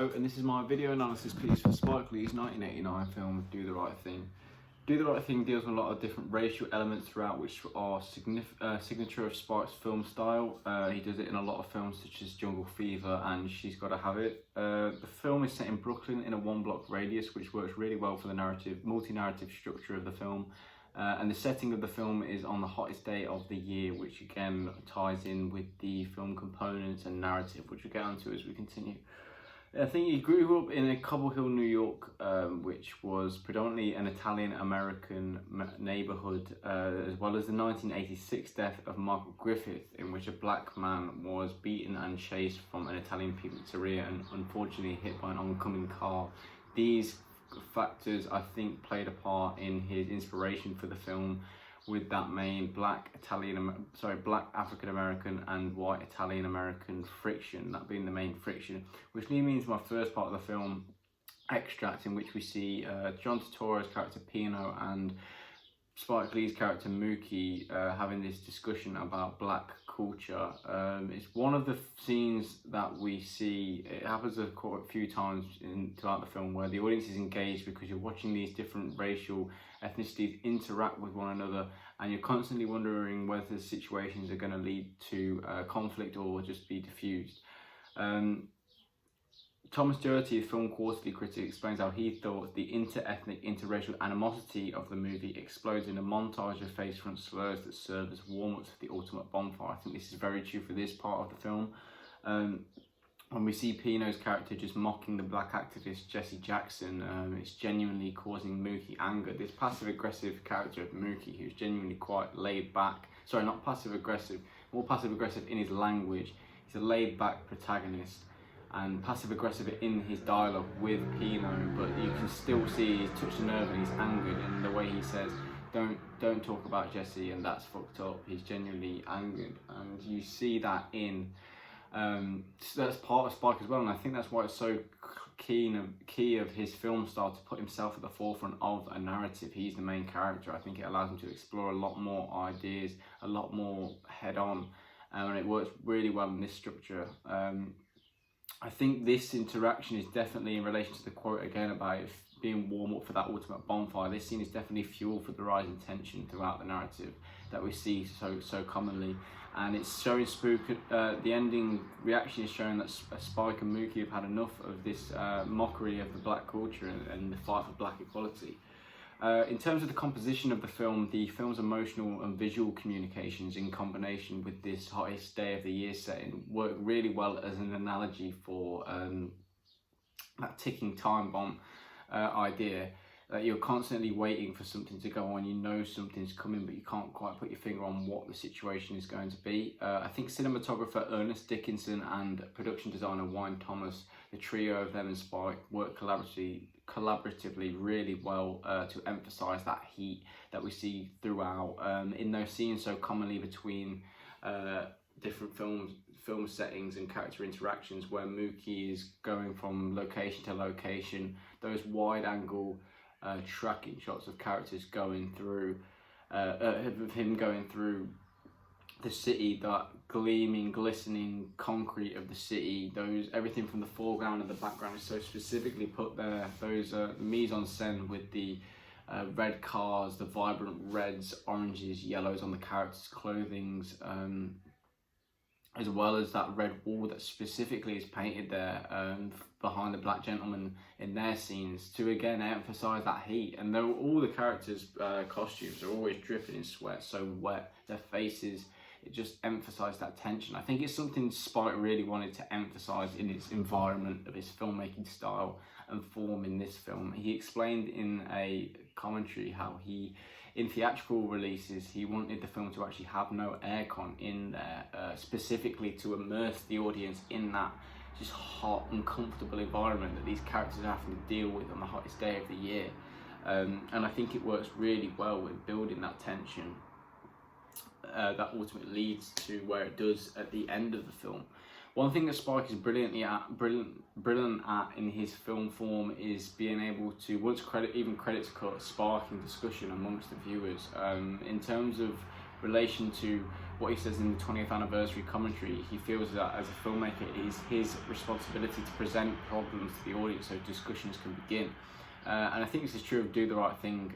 Hello, and this is my video analysis piece for Spike Lee's 1989 film Do the Right Thing. Do the Right Thing deals with a lot of different racial elements throughout, which are signature of Spike's film style. He does it in a lot of films such as Jungle Fever and She's Gotta Have It. The film is set in Brooklyn in a one-block radius, which works really well for the multi-narrative structure of the film. And the setting of the film is on the hottest day of the year, which again ties in with the film components and narrative, which we'll get onto as we continue. I think he grew up in a Cobble Hill, New York, which was predominantly an Italian-American neighborhood, as well as the 1986 death of Michael Griffith, in which a black man was beaten and chased from an Italian pizzeria and unfortunately hit by an oncoming car. These factors, I think, played a part in his inspiration for the film, with that main black African American and white Italian American friction, that being the main friction, which leads me into my first part of the film, Extract, in which we see John Turturro's character Pino and Spike Lee's character Mookie having this discussion about black culture. It's one of the scenes that we see, it happens quite a few times throughout the film, where the audience is engaged because you're watching these different racial ethnicities interact with one another, and you're constantly wondering whether the situations are going to lead to conflict or just be diffused. Thomas Doherty, the Film Quarterly critic, explains how he thought the inter-ethnic, interracial animosity of the movie explodes in a montage of face-front slurs that serve as warm-ups for the ultimate bonfire. I think this is very true for this part of the film. When we see Pino's character just mocking the black activist Jesse Jackson, it's genuinely causing Mookie anger. This passive-aggressive character of Mookie, who's genuinely quite laid back, sorry, not passive-aggressive, more passive-aggressive in his language. He's a laid-back protagonist and passive-aggressive in his dialogue with Pino, but you can still see he's touched a nerve and he's angered in the way he says, don't talk about Jesse and that's fucked up. He's genuinely angered, and you see that in that's part of Spike as well, and I think that's why it's so key of his film style to put himself at the forefront of a narrative. He's the main character. I think it allows him to explore a lot more ideas, a lot more head-on, and it works really well in this structure. I think this interaction is definitely in relation to the quote again about it being warm up for that ultimate bonfire. This scene is definitely fuel for the rising tension throughout the narrative that we see so commonly, and it's showing the ending reaction is showing that Spike and Mookie have had enough of this mockery of the black culture and the fight for black equality. In terms of the composition of the film's emotional and visual communications in combination with this hottest day of the year setting work really well as an analogy for that ticking time bomb idea, that you're constantly waiting for something to go on. You know something's coming, but you can't quite put your finger on what the situation is going to be. I think cinematographer Ernest Dickinson and production designer Wayne Thomas, the trio of them and Spike, work collaboratively really well to emphasize that heat that we see throughout in those scenes so commonly between different film settings and character interactions, where Mookie is going from location to location, those wide angle tracking shots of characters going through of him going through the city, that glistening concrete of the city, everything from the foreground and the background is so specifically put there. Those mise-en-scène with the red cars, the vibrant reds, oranges, yellows on the characters' clothings, as well as that red wall that specifically is painted there behind the black gentleman in their scenes to again emphasize that heat. And all the characters' costumes are always dripping in sweat, so wet, their faces, it just emphasised that tension. I think it's something Spike really wanted to emphasise in its environment of his filmmaking style and form in this film. He explained in a commentary how in theatrical releases, he wanted the film to actually have no aircon in there, specifically to immerse the audience in that just hot, uncomfortable environment that these characters are having to deal with on the hottest day of the year. And I think it works really well with building that tension that ultimately leads to where it does at the end of the film. One thing that Spike is brilliant at in his film form is being able to, once credits cut, sparking discussion amongst the viewers in terms of relation to what he says in the 20th anniversary commentary, he feels that as a filmmaker it is his responsibility to present problems to the audience so discussions can begin. And I think this is true of Do the Right Thing,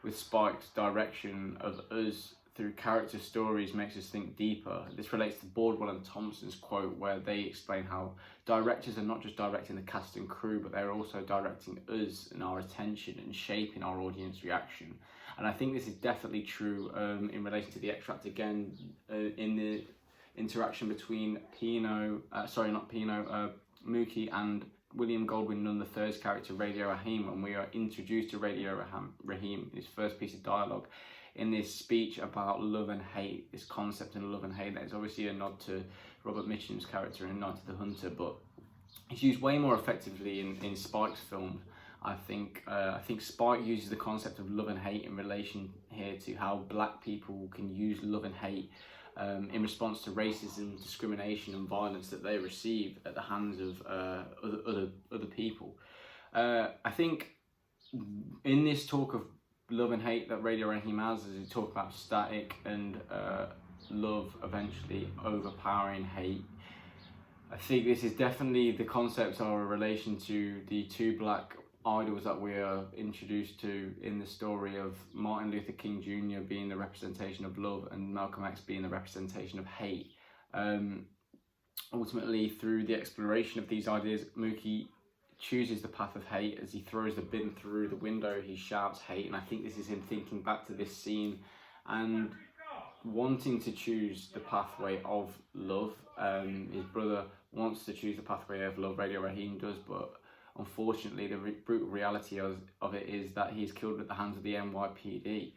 with Spike's direction of us through character stories makes us think deeper. This relates to Bordwell and Thompson's quote, where they explain how directors are not just directing the cast and crew, but they're also directing us and our attention and shaping our audience reaction. And I think this is definitely true in relation to The Extract again, in the interaction between Mookie and William Goldwyn Nunn III's character Radio Raheem, when we are introduced to Radio Raheem in his first piece of dialogue, in this speech about love and hate, this concept of love and hate. That is obviously a nod to Robert Mitchum's character in Night of the Hunter, but it's used way more effectively in Spike's film. I think Spike uses the concept of love and hate in relation here to how black people can use love and hate in response to racism, discrimination and violence that they receive at the hands of other people. I think in this talk of love and hate that Radio Raheem has, as we talk about static and love eventually overpowering hate, I think this is definitely the concepts are a relation to the two black idols that we are introduced to in the story of Martin Luther King Jr. being the representation of love and Malcolm X being the representation of hate. Ultimately, through the exploration of these ideas, Mookie chooses the path of hate. As he throws the bin through the window, he shouts hate, and I think this is him thinking back to this scene and wanting to choose the pathway of love. His brother wants to choose the pathway of love, Radio Raheem does, but unfortunately the brutal reality of it is that he's killed at the hands of the NYPD.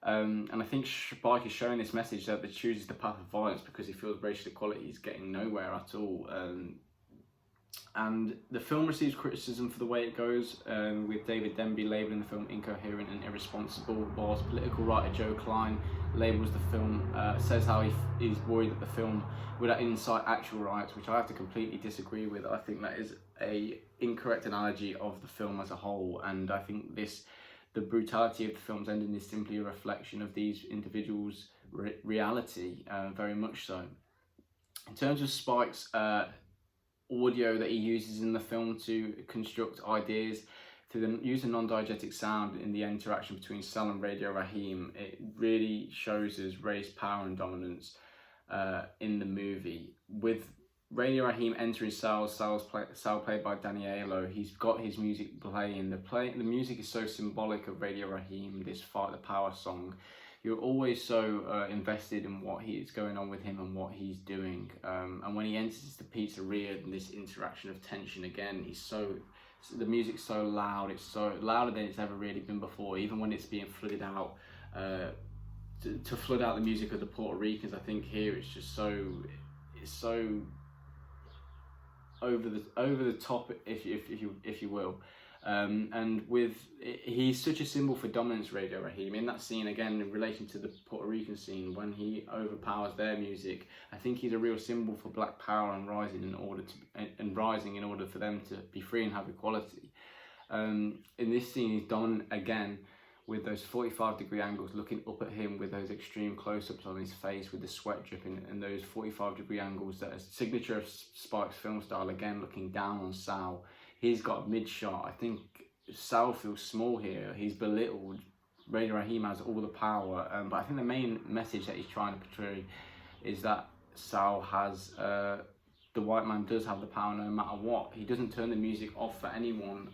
And I think Spike is showing this message that he chooses the path of violence because he feels racial equality is getting nowhere at all. And the film receives criticism for the way it goes, with David Denby labelling the film incoherent and irresponsible, whilst political writer Joe Klein labels the film, says how he's worried that the film would incite actual riots, which I have to completely disagree with. I think that is a incorrect analogy of the film as a whole, and I think the brutality of the film's ending is simply a reflection of these individuals' reality, very much so. In terms of Spike's audio that he uses in the film to construct ideas, to the use of non-diegetic sound in the interaction between Sal and Radio Raheem, it really shows us race, power and dominance in the movie. With Radio Raheem entering Sal played by Danny Aiello, he's got his music playing. The music is so symbolic of Radio Raheem, this Fight the Power song. You're always so invested in what is going on with him and what he's doing. And when he enters the pizzeria and this interaction of tension again, the music's so loud. It's so louder than it's ever really been before. Even when it's being flooded out, to flood out the music of the Puerto Ricans, I think here it's so over the top, if you will. And he's such a symbol for dominance, Radio Raheem. In that scene, again, in relation to the Puerto Rican scene, when he overpowers their music, I think he's a real symbol for black power and rising in order for them to be free and have equality. In this scene, he's dominant again, with those 45-degree angles looking up at him, with those extreme close-ups on his face, with the sweat dripping, and those 45-degree angles that are signature of Spike's film style, again looking down on Sal. He's got mid-shot. I think Sal feels small here. He's belittled. Radio Raheem has all the power, but I think the main message that he's trying to portray is that Sal has, the white man does have the power no matter what. He doesn't turn the music off for anyone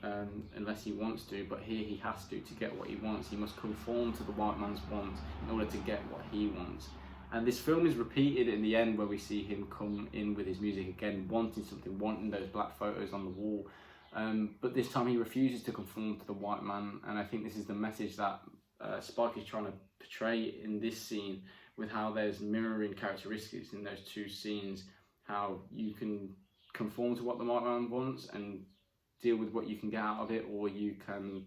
unless he wants to, but here he has to get what he wants. He must conform to the white man's wants in order to get what he wants. And this film is repeated in the end, where we see him come in with his music again, wanting something, wanting those black photos on the wall. But this time he refuses to conform to the white man, and I think this is the message that Spike is trying to portray in this scene, with how there's mirroring characteristics in those two scenes, how you can conform to what the white man wants and deal with what you can get out of it, or you can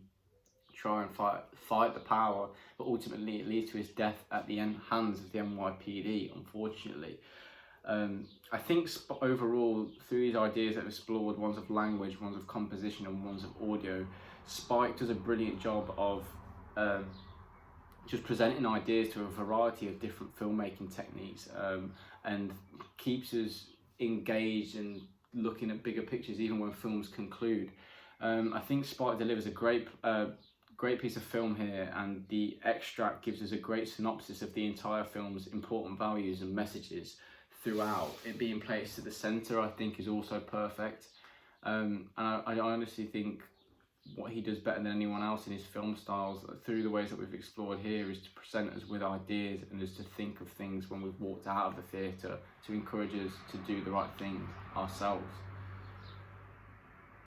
try and fight the power, but ultimately it leads to his death at the hands of the NYPD, unfortunately. I think overall, through these ideas that are explored, ones of language, ones of composition and ones of audio, Spike does a brilliant job of just presenting ideas to a variety of different filmmaking techniques, and keeps us engaged and looking at bigger pictures even when films conclude. I think Sparta delivers a great piece of film here, and the extract gives us a great synopsis of the entire film's important values and messages throughout. It being placed at the centre, I think, is also perfect. And I honestly think what he does better than anyone else in his film styles, through the ways that we've explored here, is to present us with ideas and us to think of things when we've walked out of the theatre, to encourage us to do the right thing ourselves.